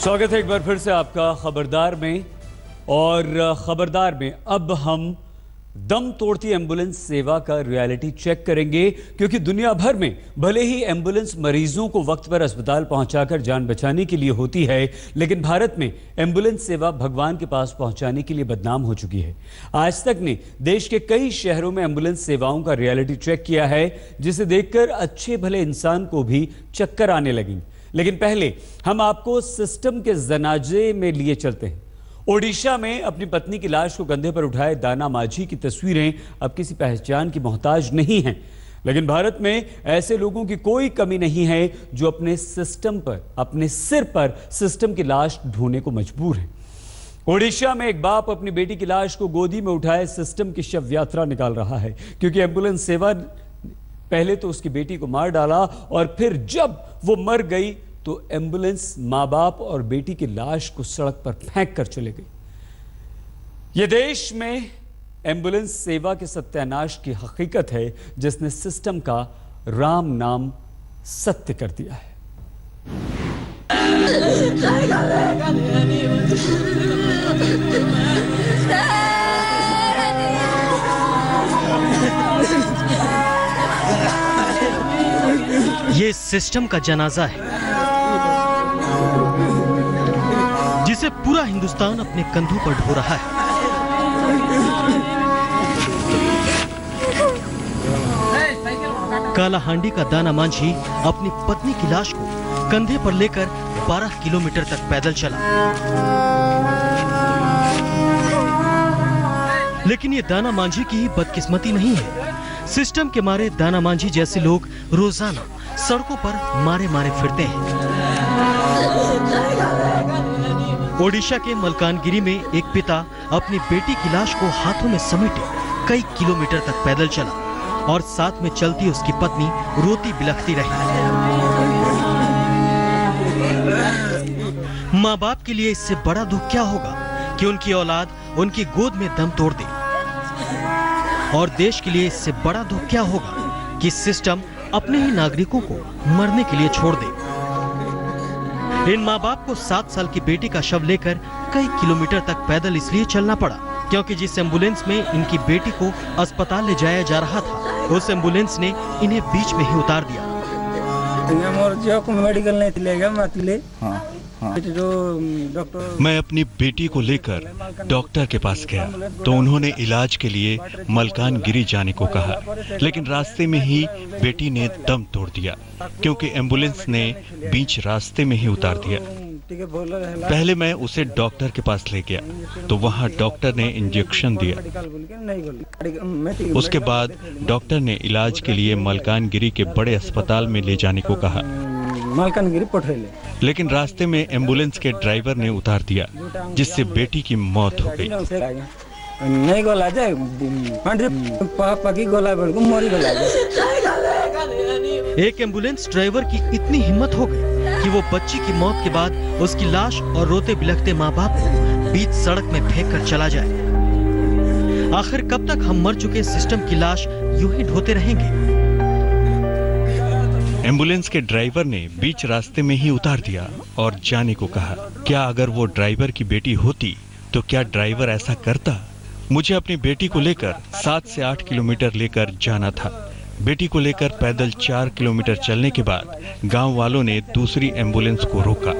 स्वागत है एक बार फिर से आपका खबरदार में। और खबरदार में अब हम दम तोड़ती एम्बुलेंस सेवा का रियलिटी चेक करेंगे, क्योंकि दुनिया भर में भले ही एम्बुलेंस मरीजों को वक्त पर अस्पताल पहुंचाकर जान बचाने के लिए होती है, लेकिन भारत में एम्बुलेंस सेवा भगवान के पास पहुंचाने के लिए बदनाम हो चुकी है। आज तक ने देश के कई शहरों में एम्बुलेंस सेवाओं का रियलिटी चेक किया है, जिसे देखकर अच्छे भले इंसान को भी चक्कर आने लगी। लेकिन पहले हम आपको सिस्टम के जनाजे में लिए चलते हैं। ओडिशा में अपनी पत्नी की लाश को कंधे पर उठाए दाना माझी की तस्वीरें अब किसी पहचान की मोहताज नहीं हैं, लेकिन भारत में ऐसे लोगों की कोई कमी नहीं है जो अपने सिस्टम पर, अपने सिर पर सिस्टम की लाश ढोने को मजबूर है। ओडिशा में एक बाप अपनी बेटी की लाश को गोदी में उठाए सिस्टम की शव यात्रा निकाल रहा है, क्योंकि एम्बुलेंस सेवा पहले तो उसकी बेटी को मार डाला और फिर जब वो मर गई तो एम्बुलेंस मां बाप और बेटी की लाश को सड़क पर फेंक कर चले गई। यह देश में एम्बुलेंस सेवा के सत्यानाश की हकीकत है, जिसने सिस्टम का राम नाम सत्य कर दिया है। ये सिस्टम का जनाजा है जिसे पूरा हिंदुस्तान अपने कंधों पर ढो रहा है। कालाहांडी का दाना मांझी अपनी पत्नी की लाश को कंधे पर लेकर 12 किलोमीटर तक पैदल चला, लेकिन ये दाना मांझी की ही बदकिस्मती नहीं है। सिस्टम के मारे दाना मांझी जैसे लोग रोजाना सड़कों पर मारे मारे फिरते हैं। ओडिशा के मलकानगिरी में एक पिता अपनी बेटी की लाश को हाथों में समेटे कई किलोमीटर तक पैदल चला और साथ में चलती उसकी पत्नी रोती बिलखती रही। माँ बाप के लिए इससे बड़ा दुख क्या होगा कि उनकी औलाद उनकी गोद में दम तोड़ दे, और देश के लिए इससे बड़ा दुख क्या होगा कि सिस्टम अपने ही नागरिकों को मरने के लिए छोड़ दे। इन माँ बाप को 7 साल की बेटी का शव लेकर कई किलोमीटर तक पैदल इसलिए चलना पड़ा क्योंकि जिस एम्बुलेंस में इनकी बेटी को अस्पताल ले जाया जा रहा था, उस एम्बुलेंस ने इन्हें बीच में ही उतार दिया। मैं अपनी बेटी को लेकर डॉक्टर के पास गया तो उन्होंने इलाज के लिए मलकानगिरी जाने को कहा, लेकिन रास्ते में ही बेटी ने दम तोड़ दिया क्योंकि एम्बुलेंस ने बीच रास्ते में ही उतार दिया। पहले मैं उसे डॉक्टर के पास ले गया तो वहां डॉक्टर ने इंजेक्शन दिया। उसके बाद डॉक्टर ने इलाज के लिए मलकानगिरी के बड़े अस्पताल में ले जाने को कहा, लेकिन रास्ते में एम्बुलेंस के ड्राइवर ने उतार दिया, जिससे बेटी की मौत हो गई। एक एम्बुलेंस ड्राइवर की इतनी हिम्मत हो गई कि वो बच्ची की मौत के बाद उसकी लाश और रोते बिलखते माँ बाप को बीच सड़क में फेंक कर चला जाए। आखिर कब तक हम मर चुके सिस्टम की लाश यूं ही ढोते रहेंगे? एम्बुलेंस के ड्राइवर ने बीच रास्ते में ही उतार दिया और जाने को कहा। क्या अगर वो ड्राइवर की बेटी होती तो क्या ड्राइवर ऐसा करता? मुझे अपनी बेटी को लेकर 7 से 8 किलोमीटर लेकर जाना था। बेटी को लेकर पैदल 4 किलोमीटर चलने के बाद गांव वालों ने दूसरी एम्बुलेंस को रोका।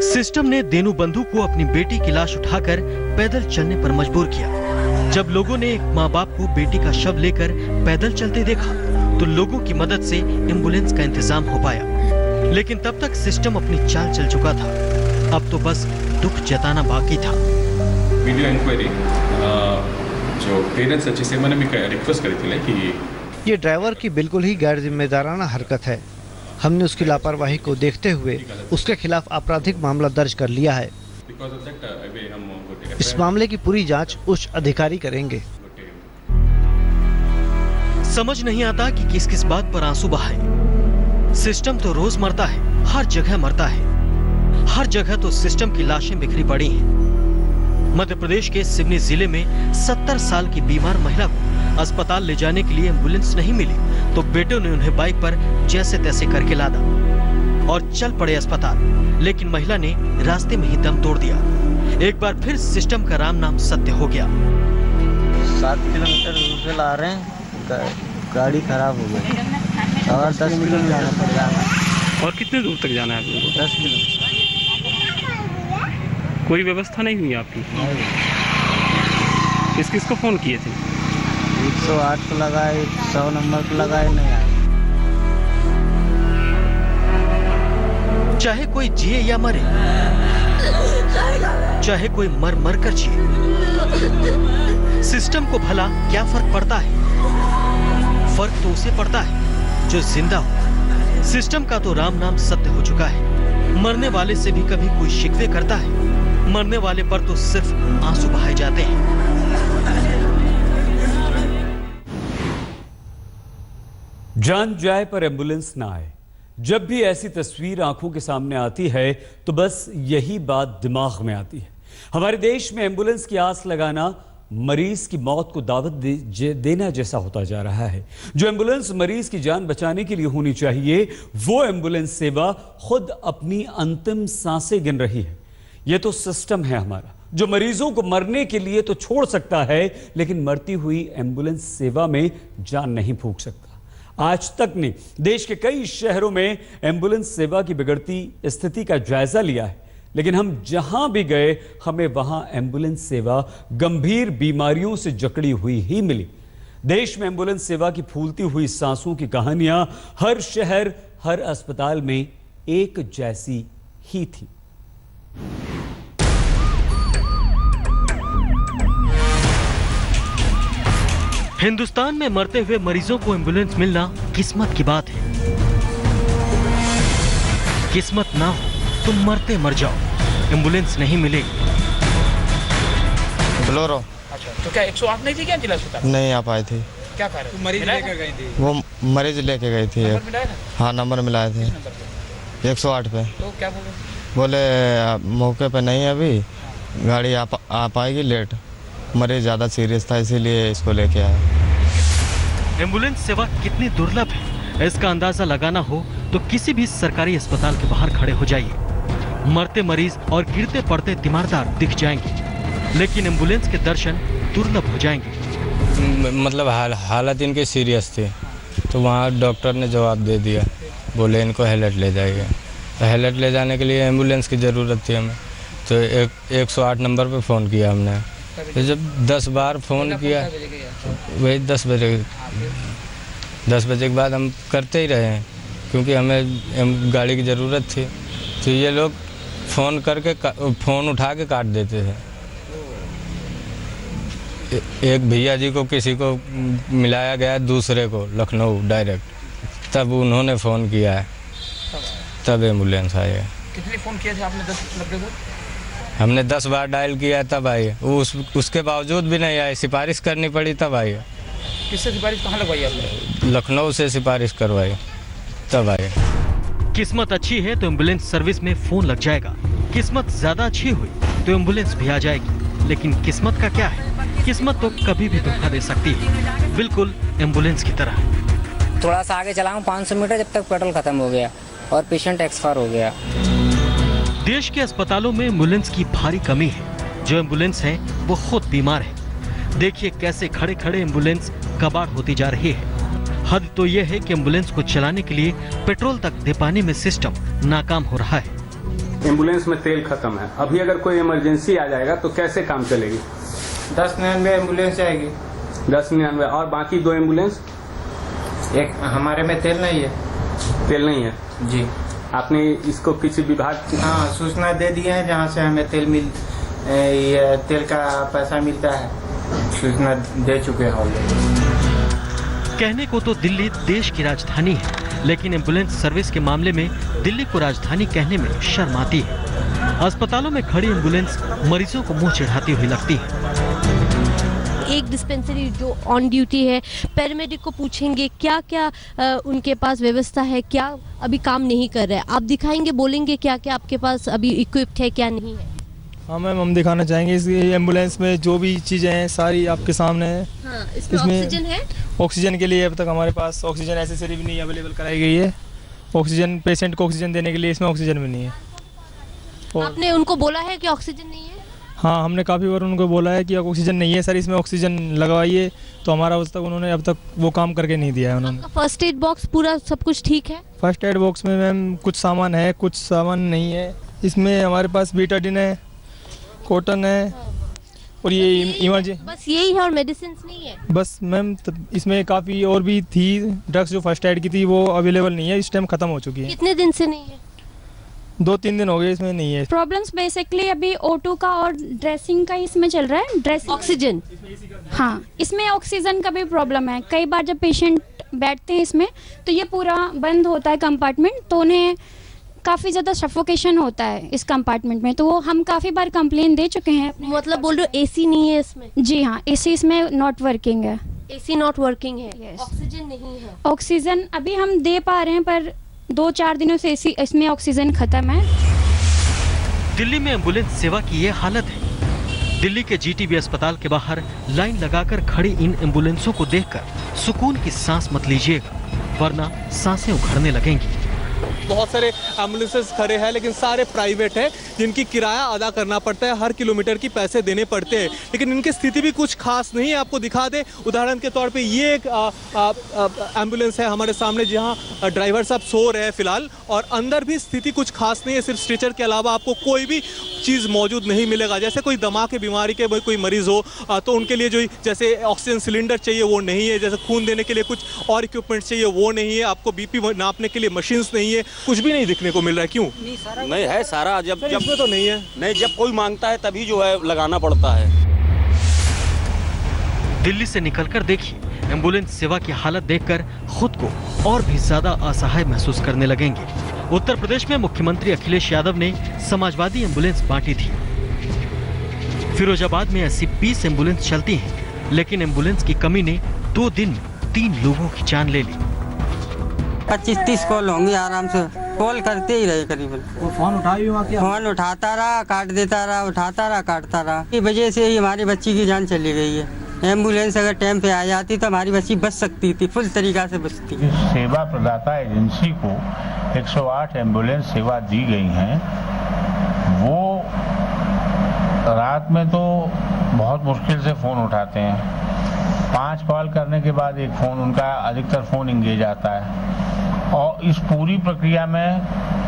सिस्टम ने देनू बंधु को अपनी बेटी की लाश उठाकर पैदल चलने पर मजबूर किया। जब लोगों ने एक माँ बाप को बेटी का शव लेकर पैदल चलते देखा तो लोगों की मदद से एम्बुलेंस का इंतजाम हो पाया, लेकिन तब तक सिस्टम अपनी चाल चल चुका था। अब तो बस दुख जताना बाकी था। वीडियो इंक्वायरी जो पेरेंट्स अच्छे से मैंने भी रिक्वेस्ट करी थी कि ये ड्राइवर की बिल्कुल ही गैर जिम्मेदाराना हरकत है। हमने उसकी लापरवाही को देखते हुए उसके खिलाफ आपराधिक मामला दर्ज कर लिया है। इस मामले की पूरी जांच उच्च अधिकारी करेंगे। समझ नहीं आता कि किस किस बात पर आंसू बहाए। सिस्टम तो रोज मरता है, हर जगह मरता है। हर जगह तो सिस्टम की लाशें बिखरी पड़ी हैं। मध्य प्रदेश के सिवनी जिले में 70 साल की बीमार महिला को अस्पताल ले जाने के लिए एम्बुलेंस नहीं मिली तो बेटों ने उन्हें बाइक पर जैसे तैसे करके लादा और चल पड़े अस्पताल, लेकिन महिला ने रास्ते में ही दम तोड़ दिया। एक बार फिर सिस्टम का राम नाम सत्य हो गया। 7 किलोमीटर दूर से ला रहे हैं, गाड़ी खराब हो गई और 10 किलोमीटर जाना पड़ रहा। और कितने दूर तक जाना है आपको? 10 किलोमीटर। कोई व्यवस्था नहीं हुई आपकी? किस किस को फ़ोन किए थे? 108 को लगाए, 100 नंबर को लगाए, नहीं आए। चाहे कोई जिए या मरे, चाहे कोई मर मर कर जिए, सिस्टम को भला क्या फर्क पड़ता है? फर्क तो उसे पड़ता है जो जिंदा हो। सिस्टम का तो राम नाम सत्य हो चुका है। मरने वाले से भी कभी कोई शिकवे करता है? मरने वाले पर तो सिर्फ आंसू बहाए जाते हैं। जान जाए पर एम्बुलेंस ना आए। जब भी ऐसी तस्वीर आंखों के सामने आती है तो बस यही बात दिमाग में आती है। हमारे देश में एम्बुलेंस की आस लगाना मरीज की मौत को दावत देना जैसा होता जा रहा है। जो एम्बुलेंस मरीज की जान बचाने के लिए होनी चाहिए, वो एम्बुलेंस सेवा खुद अपनी अंतिम सांसें गिन रही है। यह तो सिस्टम है हमारा, जो मरीजों को मरने के लिए तो छोड़ सकता है, लेकिन मरती हुई एम्बुलेंस सेवा में जान नहीं फूंक सकता। आज तक ने देश के कई शहरों में एम्बुलेंस सेवा की बिगड़ती स्थिति का जायजा लिया है, लेकिन हम जहां भी गए हमें वहां एम्बुलेंस सेवा गंभीर बीमारियों से जकड़ी हुई ही मिली। देश में एम्बुलेंस सेवा की फूलती हुई सांसों की कहानियां हर शहर, हर अस्पताल में एक जैसी ही थी। हिंदुस्तान में मरते हुए मरीजों को एम्बुलेंस मिलना किस्मत की बात है। किस्मत ना हो तुम मरते मर जाओ, एम्बुलेंस नहीं मिलेगी। बोलेरो। अच्छा, तो क्या 108 नहीं थी क्या जिला अस्पताल? नहीं आ पाई थी। क्या कारण? मरीज लेकर गई थी? वो मरीज लेके गई थी। नंबर मिलाया था? हाँ, नंबर मिलाए थे। 108 पे। तो क्या बोले मौके पे नहीं है अभी, गाड़ी आ पाएगी लेट। मरीज ज़्यादा सीरियस था इसीलिए इसको लेके आया। एम्बुलेंस सेवा कितनी दुर्लभ है, इसका अंदाजा लगाना हो तो किसी भी सरकारी अस्पताल के बाहर खड़े हो जाइए। मरते मरीज और गिरते पड़ते तीमारदार दिख जाएंगे, लेकिन एम्बुलेंस के दर्शन दुर्लभ हो जाएंगे। मतलब हालत इनकी सीरियस थी, तो वहाँ डॉक्टर ने जवाब दे दिया, बोले इनको हेलट ले जाइए। तो हेलट ले जाने के लिए एम्बुलेंस की ज़रूरत थी हमें, तो 108 नंबर पे फ़ोन किया हमने। तो जब 10 बार फ़ोन किया, वही 10 बजे के बाद हम करते ही रहे हैं, क्योंकि हमें गाड़ी की ज़रूरत थी। तो ये लोग फ़ोन करके फ़ोन उठा के काट देते थे। एक भैया जी को किसी को मिलाया गया, दूसरे को लखनऊ डायरेक्ट, तब उन्होंने फ़ोन किया है, तब एम्बुलेंस आई है। कितने फ़ोन किए थे आपने? 10 को? हमने 10 बार डायल किया तब आई है। उसके बावजूद भी नहीं आई, सिफारिश करनी पड़ी तब आई है। किससे सिफारिश कहाँ लगवाई आपने? लखनऊ से सिफारिश करवाई तब आई। किस्मत अच्छी है तो एम्बुलेंस सर्विस में फोन लग जाएगा। किस्मत ज्यादा अच्छी हुई तो एम्बुलेंस भी आ जाएगी, लेकिन किस्मत का क्या है? किस्मत तो कभी भी धोखा दे सकती है, बिल्कुल एम्बुलेंस की तरह। थोड़ा सा आगे चला हूँ 500 मीटर, जब तक पेट्रोल खत्म हो गया और पेशेंट एक्सपायर हो गया। देश के अस्पतालों में एम्बुलेंस की भारी कमी है। जो एम्बुलेंस है वो खुद बीमार है। देखिए कैसे खड़े खड़े एम्बुलेंस कबाड़ होती जा रही है। हद तो यह है कि एम्बुलेंस को चलाने के लिए पेट्रोल तक दे पाने में सिस्टम नाकाम हो रहा है। एम्बुलेंस में तेल खत्म है, अभी अगर कोई इमरजेंसी आ जाएगा तो कैसे काम चलेगी? 1099 एम्बुलेंस जाएगी। 1099 और बाकी 2 एम्बुलेंस? एक हमारे में तेल नहीं है। तेल नहीं है जी। आपने इसको किसी विभाग? हाँ, सूचना दे दिए हैं, जहाँ से हमें तेल का पैसा मिलता है, सूचना दे चुके हैं ऑलरेडी। कहने को तो दिल्ली देश की राजधानी है, लेकिन एम्बुलेंस सर्विस के मामले में दिल्ली को राजधानी कहने में शर्म आती है। अस्पतालों में खड़ी एम्बुलेंस मरीजों को मुंह चिढ़ाती हुई लगती है। एक डिस्पेंसरी जो ऑन ड्यूटी है, पैरामेडिक को पूछेंगे क्या क्या उनके पास व्यवस्था है, क्या अभी काम नहीं कर रहा है। आप दिखाएंगे, बोलेंगे क्या क्या आपके पास अभी इक्विप्ड है, क्या नहीं है। हाँ मैम, हम दिखाना चाहेंगे इस एम्बुलेंस में जो भी चीज़ें हैं सारी आपके सामने है। हाँ, इसमें ऑक्सीजन है। ऑक्सीजन के लिए अब तक हमारे पास ऑक्सीजन एसेसरी भी नहीं अवेलेबल कराई गई है। ऑक्सीजन पेशेंट को ऑक्सीजन देने के लिए इसमें ऑक्सीजन भी नहीं है। और आपने उनको बोला है कि ऑक्सीजन नहीं है? हाँ, हमने काफ़ी बार उनको बोला है कि ऑक्सीजन नहीं है सर, इसमें ऑक्सीजन लगवाइए, तो हमारा उन्होंने अब तक वो काम करके नहीं दिया है उन्होंने। फर्स्ट एड बॉक्स पूरा सब कुछ ठीक है? फर्स्ट एड बॉक्स में मैम कुछ सामान है, कुछ सामान नहीं है। इसमें हमारे पास बीटाडिन है, कॉटन है और ये इमरजेंसी, बस यही है और मेडिसिन नहीं है? बस मैम इसमें काफ़ी और भी थी ड्रग्स जो फर्स्ट एड की थी, वो अवेलेबल नहीं है, इस टाइम ख़त्म हो चुकी है। कितने दिन से नहीं है? 2-3 दिन हो गए इसमें नहीं है। प्रॉब्लम्स बेसिकली अभी O2 का और ड्रेसिंग का इसमें चल रहा है। ड्रेसिंग, ऑक्सीजन, हाँ इसमें ऑक्सीजन का भी प्रॉब्लम है। कई बार जब पेशेंट बैठते हैं इसमें तो ये पूरा बंद होता है कंपार्टमेंट, तो उन्हें काफ़ी ज़्यादा सफोकेशन होता है इस कंपार्टमेंट में। तो वो हम काफ़ी बार कंप्लेन दे चुके हैं। मतलब बोल रहे हो एसी नहीं है इसमें? जी हाँ, एसी इसमें नॉट वर्किंग है। एसी नॉट वर्किंग है। ऑक्सीजन नहीं है? ऑक्सीजन अभी हम दे पा रहे हैं, पर 2-4 दिनों से इसमें ऑक्सीजन खत्म है। दिल्ली में एम्बुलेंस सेवा की ये हालत है। दिल्ली के जीटीबी अस्पताल के बाहर लाइन लगाकर खड़ी इन एम्बुलेंसों को देखकर सुकून की सांस मत लीजिएगा, वरना सांसें उखड़ने लगेंगी। बहुत सारे एम्बुलेंसेस खड़े हैं, लेकिन सारे प्राइवेट हैं, जिनकी किराया अदा करना पड़ता है, हर किलोमीटर की पैसे देने पड़ते हैं। लेकिन इनकी स्थिति भी कुछ खास नहीं है। आपको दिखा दे, उदाहरण के तौर पे ये एक एम्बुलेंस है हमारे सामने, जहां ड्राइवर साहब सो रहे हैं फिलहाल, और अंदर भी स्थिति कुछ खास नहीं है। सिर्फ स्ट्रेचर के अलावा आपको कोई भी चीज़ मौजूद नहीं मिलेगा। जैसे कोई दमा की बीमारी के कोई मरीज हो तो उनके लिए जो जैसे ऑक्सीजन सिलेंडर चाहिए वो नहीं है, जैसे खून देने के लिए कुछ और इक्विपमेंट चाहिए वो नहीं है, आपको बीपी नापने के लिए मशीन्स नहीं है, कुछ भी नहीं दिखने को मिल रहा है। क्यों नहीं है सारा? जब तो नहीं है। नहीं, जब कोई मांगता है तभी जो है लगाना पड़ता है। दिल्ली से निकलकर देखिए, एम्बुलेंस सेवा की हालत देखकर खुद को और भी ज्यादा असहाय महसूस करने लगेंगे। उत्तर प्रदेश में मुख्यमंत्री अखिलेश यादव ने समाजवादी एम्बुलेंस बांटी थी। फिरोजाबाद में ऐसी 20 एम्बुलेंस चलती हैं, लेकिन एम्बुलेंस की कमी ने 2 दिन में 3 लोगों की जान ले ली। 25-30 कॉल होंगी आराम से, कॉल करते ही रहे करीबन। वो फोन फोन उठाता रहा, काट देता रहा, उठाता रहा, काटता रहा। इस वजह से ही हमारी बच्ची की जान चली गई है। एम्बुलेंस अगर टाइम पे आ जाती तो हमारी बच्ची बच सकती थी, फुल तरीका से बचती। सेवा प्रदाता एजेंसी को 108 एम्बुलेंस सेवा दी गई हैं। वो रात में तो बहुत मुश्किल से फ़ोन उठाते हैं। 5 कॉल करने के बाद एक फ़ोन, उनका अधिकतर फ़ोन इंगेज आता है, और इस पूरी प्रक्रिया में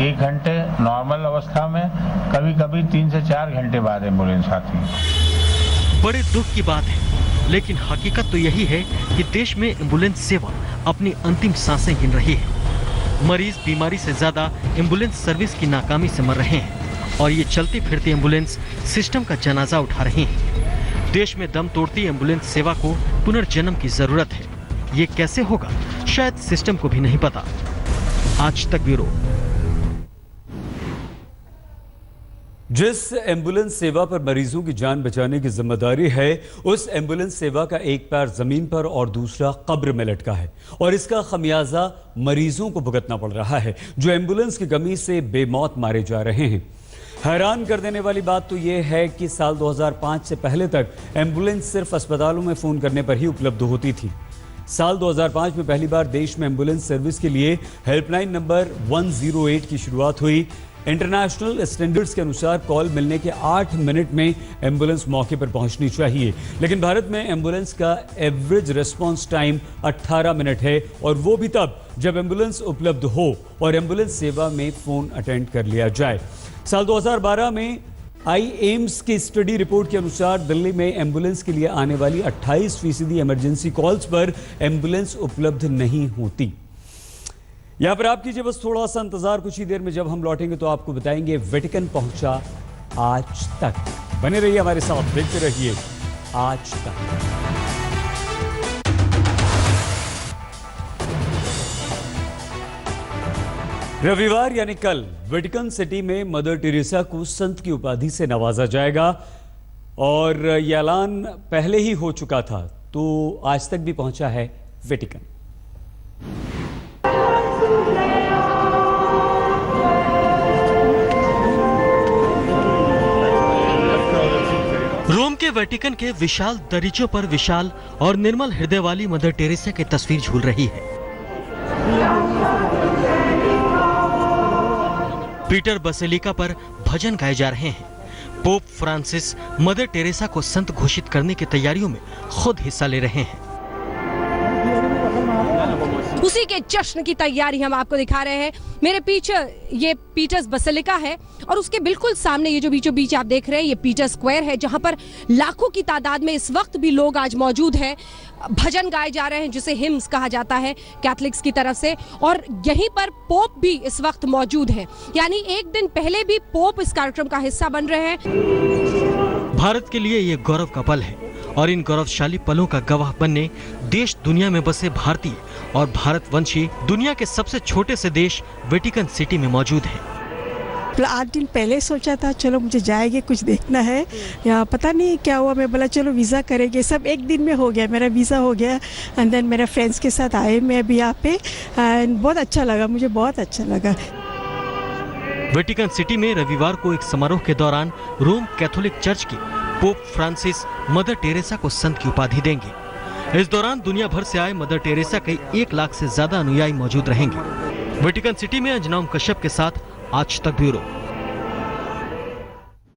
1 घंटे नॉर्मल अवस्था में, कभी कभी 3 से 4 घंटे बाद एम्बुलेंस आती है। बड़े दुख की बात है, लेकिन हकीकत तो यही है कि देश में एम्बुलेंस सेवा अपनी अंतिम सांसें गिन रही है। मरीज बीमारी से ज्यादा एम्बुलेंस सर्विस की नाकामी से मर रहे हैं, और ये चलती फिरती एम्बुलेंस सिस्टम का जनाजा उठा रही हैं। देश में दम तोड़ती एम्बुलेंस सेवा को पुनर्जन्म की जरूरत है। ये कैसे होगा, शायद सिस्टम को भी नहीं पता। आज तक ब्यूरो। जिस एम्बुलेंस सेवा पर मरीजों की जान बचाने की जिम्मेदारी है, उस एम्बुलेंस सेवा का एक पैर जमीन पर और दूसरा कब्र में लटका है, और इसका खमियाजा मरीजों को भुगतना पड़ रहा है, जो एम्बुलेंस की कमी से बेमौत मारे जा रहे हैं। हैरान कर देने वाली बात तो यह है कि साल 2005 से पहले तक एम्बुलेंस सिर्फ अस्पतालों में फ़ोन करने पर ही उपलब्ध होती थी। साल 2005 में पहली बार देश में एम्बुलेंस सर्विस के लिए हेल्पलाइन नंबर 108 की शुरुआत हुई। इंटरनेशनल स्टैंडर्ड्स के अनुसार कॉल मिलने के 8 मिनट में एम्बुलेंस मौके पर पहुंचनी चाहिए, लेकिन भारत में एम्बुलेंस का एवरेज रिस्पांस टाइम 18 मिनट है, और वो भी तब जब एम्बुलेंस उपलब्ध हो और एम्बुलेंस सेवा में फ़ोन अटेंड कर लिया जाए। साल 2012 में IAMS की स्टडी रिपोर्ट के अनुसार दिल्ली में एम्बुलेंस के लिए आने वाली 28% इमरजेंसी कॉल्स पर एम्बुलेंस उपलब्ध नहीं होती। यहां पर आप कीजिए बस थोड़ा सा इंतजार, कुछ ही देर में जब हम लौटेंगे तो आपको बताएंगे वेटिकन पहुंचा आज तक। बने रहिए हमारे साथ, देखते रहिए आज तक। रविवार यानी कल वेटिकन सिटी में मदर टेरेसा को संत की उपाधि से नवाजा जाएगा, और यह ऐलान पहले ही हो चुका था, तो आज तक भी पहुंचा है वेटिकन। रोम के वेटिकन के विशाल दरीचों पर विशाल और निर्मल हृदय वाली मदर टेरेसा की तस्वीर झूल रही है। पीटर बसेलिका पर भजन गाए जा रहे हैं। पोप फ्रांसिस मदर टेरेसा को संत घोषित करने की तैयारियों में खुद हिस्सा ले रहे हैं। उसी के जश्न की तैयारी हम आपको दिखा रहे हैं। मेरे पीछे ये पीटर्स बसेलिका है और उसके बिल्कुल सामने ये जो बीचों बीच आप देख रहे हैं ये पीटर स्क्वायर है, जहां पर लाखों की तादाद में इस वक्त भी लोग आज मौजूद हैं। भजन गाए जा रहे हैं जिसे हिम्स कहा जाता है कैथलिक्स की तरफ से, और यहीं पर पोप भी इस वक्त मौजूद है। यानी एक दिन पहले भी पोप इस कार्यक्रम का हिस्सा बन रहे हैं। भारत के लिए ये गौरव का पल है और इन गौरवशाली पलों का गवाह बनने देश दुनिया में बसे भारतीय और भारतवंशी दुनिया के सबसे छोटे से देश वेटिकन सिटी में मौजूद हैं। 8 दिन पहले सोचा था चलो मुझे जाएंगे, कुछ देखना है, यहाँ पता नहीं क्या हुआ। मैं बोला चलो वीज़ा करेंगे, सब एक दिन में हो गया, मेरा वीज़ा हो गया। एंड देन मेरे फ्रेंड्स के साथ आए मैं अभी यहाँ पे, एंड बहुत अच्छा लगा, मुझे बहुत अच्छा लगा। वेटिकन सिटी में रविवार को एक समारोह के दौरान रोम कैथोलिक चर्च की पोप फ्रांसिस मदर टेरेसा को संत की उपाधि देंगे। इस दौरान दुनिया भर से आए मदर टेरेसा के 1 लाख से ज्यादा अनुयायी मौजूद रहेंगे। वेटिकन सिटी में अंजनाम कश्यप के साथ आज तक ब्यूरो।